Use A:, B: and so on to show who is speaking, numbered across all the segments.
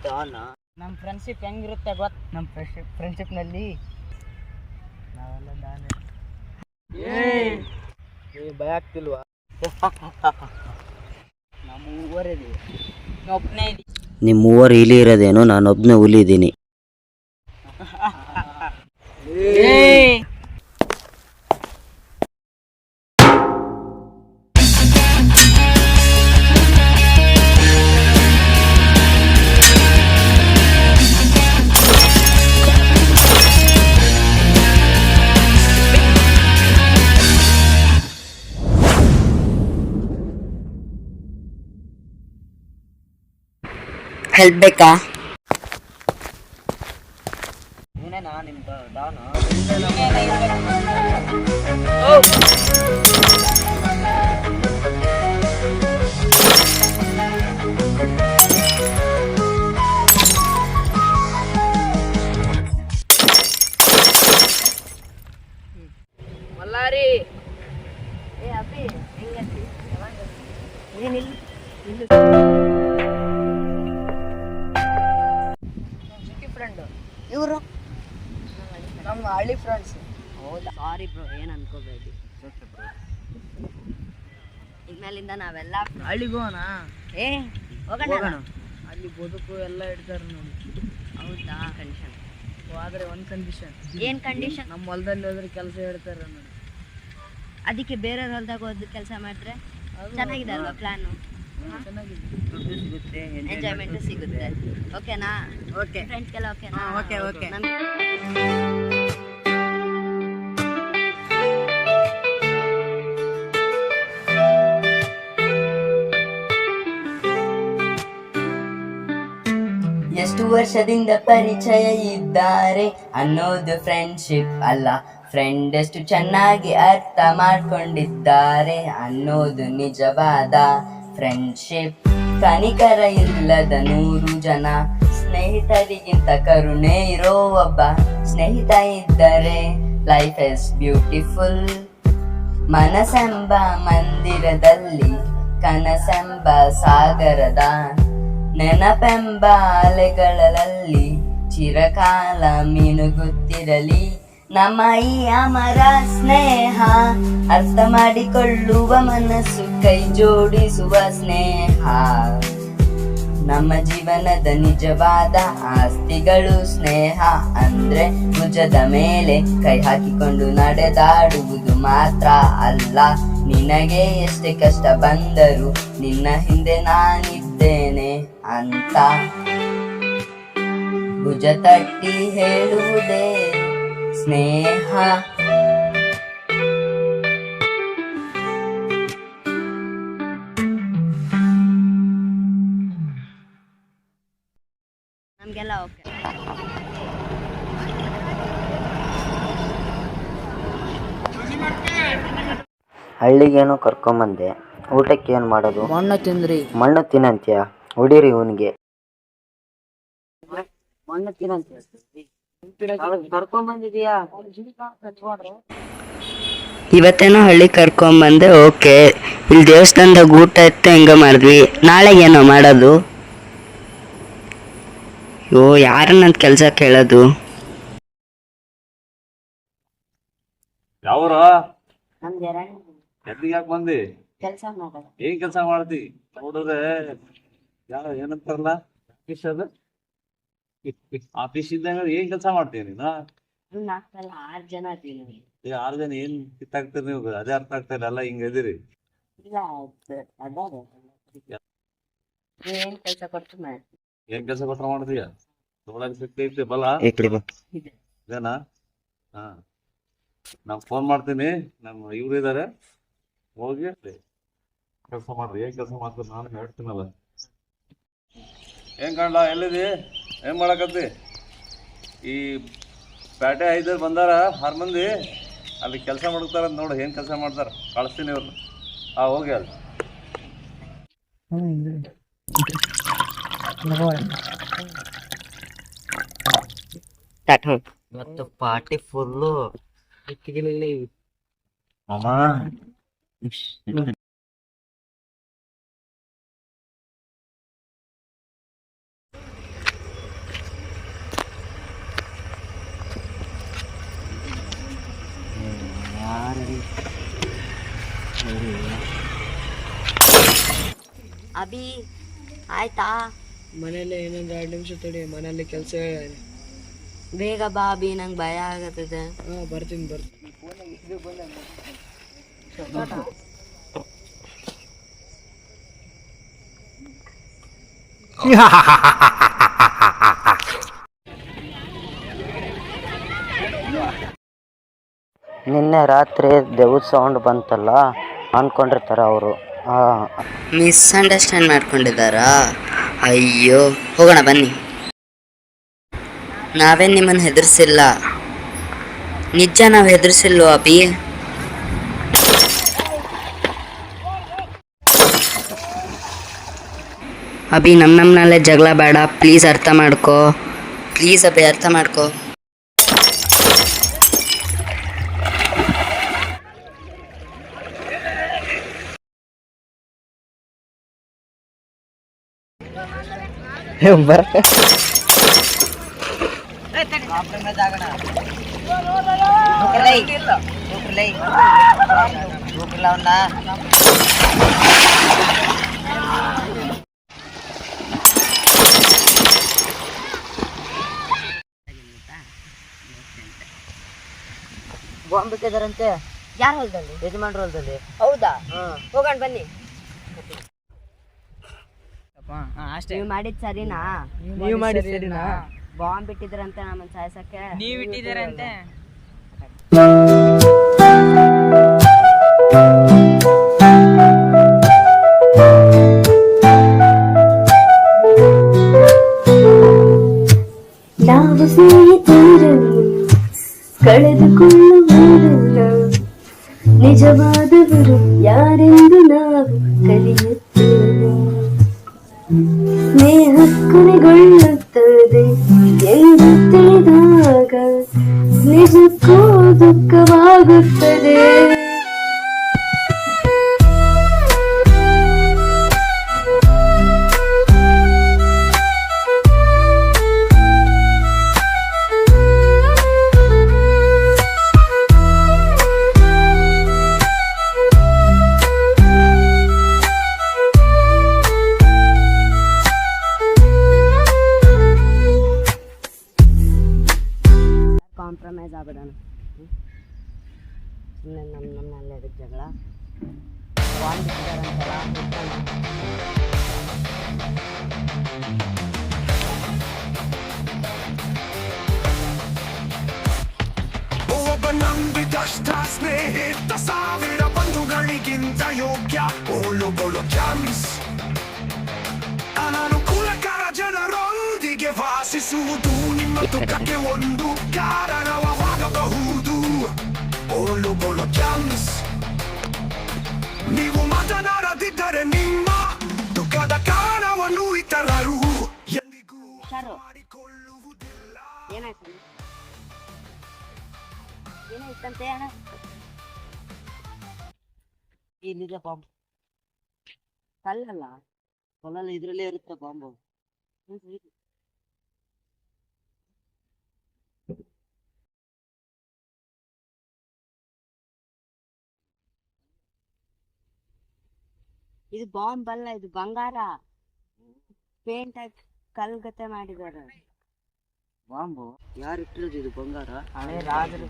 A: ನಮ್ಮ ಫ್ರೆಂಡ್ಶಿಪ್ ಹೆಂಗಿರುತ್ತೆ ಗೊತ್ತ? ನಮ್ಮ ಫ್ರೆಂಡ್ಶಿಪ್ನಲ್ಲಿ ನಾವೆಲ್ಲ ಭಯ ಆಗ್ತಿಲ್ವಾ? ನಮ್ಮ ಊರದಿ ಒಬ್ಬನೇ ಇದ್ದೀನಿ.
B: ನಿಮ್ಮ ಮೂವರು ಇಲಿ ಇರೋದೇನು? ನಾನೊಬ್ಬನೇ ಹುಲಿ ಇದ್ದೀನಿ.
A: ಹೆಲ್ಪ್ ಬೇಕಾ? ನೀನೇನಾ ನಿಮ್ದು ಡಾನು? ಮಲ್ಲಾರಿ ಅಪ್ಪಿ ಹೆಂಗಂತಿ? ಏನಿಲ್ಲ ಇವರು ನಮ್ಮ ಹಳ್ಳಿ ಫ್ರೆಂಡ್ಸ್. ಹೌದಾ? ಸಾರಿ ಬ್ರೋ, ಏನು ಅನ್ಕೋಬೇಡಿ. ಇನ್ಮೇಲಿಂದ ನಾವೆಲ್ಲ ಹಳ್ಳಿಗೋಣ. ಹೋಗೋಣ. ಅಲ್ಲಿ ಬದುಕು ಎಲ್ಲ ಇಡ್ತಾರೆ ನೋಡಿ. ಹೌದಾ? ಕಂಡೀಷನ್. ಆದರೆ ಒಂದು ಕಂಡೀಷನ್. ಏನು ಕಂಡೀಷನ್? ನಮ್ಮ ಹೊಲದಲ್ಲಿ ಹೋದ್ರೆ ಕೆಲಸ ಹೇಳ್ತಾರೆ ನೋಡಿ. ಅದಕ್ಕೆ ಬೇರೆ ಹೊಲದಾಗ ಹೋದ ಕೆಲಸ ಮಾಡಿದ್ರೆ ಚೆನ್ನಾಗಿದೆ ಅಲ್ವಾ ಪ್ಲಾನು? ಚೆನ್ನಾಗಿದೆ, ದುಡ್ಡು ಸಿಗುತ್ತೆ, ಎಂಜಾಯ್ಮೆಂಟು ಸಿಗುತ್ತೆ. ಓಕೆನಾ? ಓಕೆ. ಫ್ರೆಂಡ್ಸ್ಗೆಲ್ಲ ಓಕೆನಾ? Okay okay. ಎಷ್ಟು ವರ್ಷದಿಂದ ಪರಿಚಯ ಇದ್ದಾರೆ ಅನ್ನೋದು ಫ್ರೆಂಡ್ಶಿಪ್ ಅಲ್ಲ, ಫ್ರೆಂಡ್ ಎಷ್ಟು ಚೆನ್ನಾಗಿ ಅರ್ಥ ಮಾಡ್ಕೊಂಡಿದ್ದಾರೆ ಅನ್ನೋದು ನಿಜವಾದ ಫ್ರೆಂಡ್ಶಿಪ್. ಕನಿಕರ ಇಲ್ಲದ 100 ಜನ ಸ್ನೇಹಿತರಿಗಿಂತ ಕರುಣೆ ಇರೋ ಒಬ್ಬ ಸ್ನೇಹಿತ ಇದ್ದರೆ ಲೈಫ್ ಇಸ್ ಬ್ಯೂಟಿಫುಲ್. ಮನಸ್ಸೆಂಬ ಮಂದಿರದಲ್ಲಿ ಕನಸೆಂಬ ಸಾಗರದ ನೆನಪೆಂಬ ಅಲೆಗಳಲ್ಲಿ ಚಿರಕಾಲ ಮಿನುಗುತ್ತಿರಲಿ ನಮ್ಮ ಈ ಅಮರ ಸ್ನೇಹ. ಅರ್ಥ ಮಾಡಿಕೊಳ್ಳುವ ಮನಸ್ಸು, ಕೈ ಜೋಡಿಸುವ ಸ್ನೇಹ. ನಮ್ಮ ಜೀವನದ ನಿಜವಾದ ಆಸ್ತಿಗಳು ಸ್ನೇಹ ಅಂದ್ರೆ ಭುಜದ ಮೇಲೆ ಕೈ ಹಾಕಿಕೊಂಡು ನಡೆದಾಡುವುದು ಮಾತ್ರ ಅಲ್ಲ. ನಿನಗೆ ಎಷ್ಟೇ ಕಷ್ಟ ಬಂದರೂ ನಿನ್ನ ಹಿಂದೆ ನಾನಿದ್ದೇನೆ ಅಂತ ಭುಜ ತಟ್ಟಿ ಹೇಳುವುದೇ ಸ್ನೇಹ. ನಮಗೆಲ್ಲ ಓಕೆ.
B: ಹಳ್ಳಿಗೇನೋ ಕರ್ಕೊಂಬಂದೆ, ಊಟಕ್ಕೆ ಏನು ಮಾಡೋದು?
A: ಮಣ್ಣು ತಿಂದ್ರಿ.
B: ಮಣ್ಣು ತಿನ್ನಂತ್ಯ? ಹೊಡೀರಿ ಇವನಿಗೆ.
A: ಮಣ್ಣು ತಿನ್ನಂತ ಕರ್ಕೊಂಬಂದಿದೀಯಾ?
B: ಇವತ್ತೇನೋ ಹಳ್ಳಿ ಕರ್ಕೊಂಬಂದೆ, ಓಕೆ. ಇಲ್ಲಿ ದೇವಸ್ಥಾನದಾಗ ಊಟ ಇತ್ತು, ಹಿಂಗ ಮಾಡಿದ್ವಿ. ನಾಳೆ ಏನೋ ಮಾಡೋದು? ಯೋ, ಯಾರನ್ನಂತ ಕೆಲಸ ಕೇಳೋದು?
C: ಯಾವ್ರ
A: ಯಾಕೆ
C: ಬಂದಿ?
A: ಕೆಲಸ ಮಾಡೋದು.
C: ಏನ್ ಕೆಲಸ ಮಾಡ್ತಿ? ನೋಡಿದ್ರೆ ಯಾವ ಏನಂತಾರಲ್ಲ ಆಫೀಸ್, ಅದ ಆಫೀಸ್ ಇದ್ದಂಗ ಏನ್ ಕೆಲಸ ಮಾಡ್ತೀಯ ನೀನು?
A: 6 ಜನ ಇದೀವಿ.
C: 6 ಜನ ಏನ್ ಕಿತ್ತಾಗ್ತೀರಿ ನೀವು? ಅದೇ ಅರ್ಥ ಆಗ್ತಾ ಇಲ್ಲ. ಅಲ್ಲ ಹಿಂಗ ಇದೀರಿ.
A: ಏನ್ ಕೆಲಸ ಕೊಟ್ಟು ಮಾಡ್ತೀವಿ.
C: ಏನ್ ಕೆಲಸ ಕೊಟ್ರ ಮಾಡ್ತೀಯ? ನೋಡಕ್ ಶಕ್ತಿ ಐತಿ ಬಲ ಇದೇನಾ? ಹಾ, ನಾ ಫೋನ್ ಮಾಡ್ತೀನಿ. ನಮ್ಮ ಇವ್ರು ಇದಾರೆ, ಹೋಗಿ ಕೆಲಸ ಮಾಡ್ರಿ. ಏನ್ ಕೆಲಸ ಮಾಡ್ತಾರೆ ನಾನು ಹೇಳ್ತೀನಲ್ಲ. ಏನ್ ಕಾಣ್ಲ, ಎಲ್ಲಿದಿ? ಏನ್ ಮಾಡಕತ್ತಿ? ಈ ಪೇಟೆ 5 ಬಂದಾರ 6 ಮಂದಿ, ಅಲ್ಲಿ ಕೆಲಸ ಮಾಡ್ತಾರ ನೋಡು. ಏನ್ ಕೆಲಸ ಮಾಡ್ತಾರ ಕಳಿಸ್ತೀನಿ ಇವ್ರನ್ನ. ಹೋಗಿ ಅಲ್ಲಿ.
B: ಇವತ್ತು ಪಾರ್ಟಿ ಫುಲ್ಲು.
A: ಅಭಿ ಆಯ್ತಾ?
B: ಮನೇಲಿ ಇನ್ನೊಂದು 2 ನಿಮಿಷ ತಡಿ, ಮನೇಲಿ ಕೆಲಸ.
A: ಬೇಗ ಬಾ ಅಭಿ, ನಂಗೆ ಭಯ ಆಗತ್ತದೆ.
B: ಬರ್ತೀನಿ.
D: ನಿನ್ನೆ ರಾತ್ರಿ ದೆವ್ವದ ಸೌಂಡ್ ಬಂತಲ್ಲ ಅನ್ಕೊಂಡಿರ್ತಾರ ಅವರು.
B: ಮಿಸ್ಅಂಡರ್ಸ್ಟ್ಯಾಂಡ್ ಮಾಡ್ಕೊಂಡಿದ್ದಾರಾ? ಅಯ್ಯೋ, ಹೋಗೋಣ ಬನ್ನಿ. ನಾವೇನು ನಿಮ್ಮನ್ನು ಹೆದರ್ಸಿಲ್ಲ, ನಿಜ ನಾವು ಹೆದರ್ಸಿಲ್ವೋ ಅಭಿ? ಅಭಿ ನಮ್ಮಲ್ಲೇ ಜಗಳ ಬೇಡ, ಪ್ಲೀಸ್ ಅರ್ಥ ಮಾಡ್ಕೋ. ಪ್ಲೀಸ್ ಅಭಿ, ಅರ್ಥ ಮಾಡ್ಕೋ.
D: ಬಾಂಬ್ ಬಿಟ್ಟಿದಾರಂತೆ
A: ಯಾರ ಹೊಲದಲ್ಲಿ?
D: ಯಜಮಾನ್ರ ಹೊಲದಲ್ಲಿ.
A: ಹೌದಾ? ಹೋಗೋಣ ಬನ್ನಿ. ನೀವು ಮಾಡಿದ್ ಸರಿನಾ?
B: ನೀವು ಮಾಡಿ ಸರಿನಾ?
A: ಬಾಂಬ್ ಬಿಟ್ಟಿದ್ರಂತೆ ನಮ್ಮನ್ನ ಸಾಯ್ಸಕ್ಕೆ.
B: ನೀವು ಇಟ್ಟಿದ್ದೀರಂತೆ.
E: ನಾವು ಸ್ನೇಹಿತರನ್ನು ಕಳೆದುಕೊಳ್ಳುವುದಿಲ್ಲ, ನಿಜವಾದವರು ಯಾರೆಂದು ನಾವು ಕಲಿಯುತ್ತೇವೆ. ಸ್ನೇಹ ಕೊನೆಗೊಳ್ಳುತ್ತದೆ ಎಂದು ತಿಳಿದಾಗ ನಿಜಕ್ಕೂ ದುಃಖವಾಗುತ್ತದೆ.
A: ಕಾಂಪ್ರಮೈಸ್ ಆಗ್ಬಿಡೋಣ. ಸುಮ್ಮನೆ ನಮ್ಮಲ್ಲಿ ಅದಕ್ಕೆ ಜಗಳ. ಬಾಂಬ್ ಬಿಟ್ಟಿದಾರಂತಲ್ಲ,
F: ಒಬ್ಬ ನಂಬಿದಷ್ಟ ಸ್ನೇಹಿತ 1000 ಬಂಧುಗಳಿಗಿಂತ ಯೋಗ್ಯ. ಓಲುಗೊಳ್ಳು ಚಾನ್ಸ್ ಅನಾನುಕೂಲಕರ ಜನರೊಂದಿಗೆ ವಾಸಿಸುವುದು ನಿಮ್ಮ ದುಃಖಕ್ಕೆ ಒಂದು ಕಾರಣವಾಗಬಹುದು. ಓಲುಗೊಳ್ಳು ಚಾನ್ಸ್ ನೀವು ಮಾತನಾಡದಿದ್ದರೆ ನಿಮ್ಮ ದುಃಖದ ಕಾರಣವನ್ನು ಇತರರು ಎಂದಿಗೂ ಮಾಡಿಕೊಳ್ಳುವುದಿಲ್ಲ.
A: ಏನಾಯ್ತಂತೆ ಅಣ್ಣ?
D: ಇಲ್ಲಿದೆ ಬಾಂಬ್.
A: ಕಲ್ಲಲ್ಲ,
D: ಹೊಲಲ್ಲ ಇದ್ರಲ್ಲೇ ಇರುತ್ತೆ ಬಾಂಬು.
A: ಇದು ಬಾಂಬ್ ಅಲ್ಲ, ಇದು ಬಂಗಾರ. ಪೇಂಟ್ ಹಾಕಿ ಕಲ್ಗತೆ ಮಾಡಿದ್ದಾರೆ.
D: ಬಾಂಬು ಯಾರು ಇಟ್ಟಿರೋದು? ಇದು ಬಂಗಾರ
B: ಹಳೆ ರಾಜರು.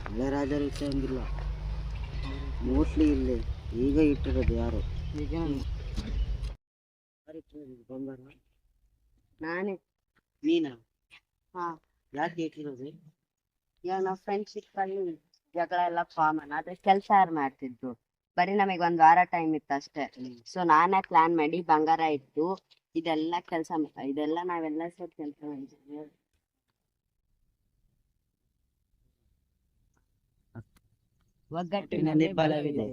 D: ಹಳೆ ರಾಜರು ಇಟ್ಟಂಗಿಲ್ಲ, ಮೋಸ್ಟ್ಲಿ ಇಲ್ಲಿ ಈಗ ಇಟ್ಟಿರೋದು ಯಾರು? ಯಾರು ಇಟ್ಟಿರೋದು ಇದು ಬಂಗಾರ?
A: ನಾನೇ.
D: ನೀನಾ?
A: ಹಾ.
D: ಯಾಕೆ ಇಟ್ಟಿರೋದು?
A: ಇವಾಗ ನಾವು ಫ್ರೆಂಡ್ಶಿಪ್ ಅಲ್ಲಿ ಜಗಳ ಎಲ್ಲ ಕಾಮನ್, ಆದ್ರೆ ಕೆಲಸ ಯಾರು ಮಾಡ್ತಿದ್ದು? ಬರೀ ನಮಗೆ 1 ವಾರ ಟೈಮ್ ಇತ್ತು ಅಷ್ಟೇ. ಸೊ ನಾನೇ ಪ್ಲಾನ್ ಮಾಡಿ ಬಂಗಾರ ಇಟ್ಟು ಇದೆಲ್ಲ ಕೆಲಸ, ಇದೆಲ್ಲ ನಾವೆಲ್ಲ ಸೇರಿ ಕೆಲಸ ಮಾಡಿದ್ವಿ. ಒಗ್ಗಟ್ಟಿನಲ್ಲಿ ಬಲವಿದೆ.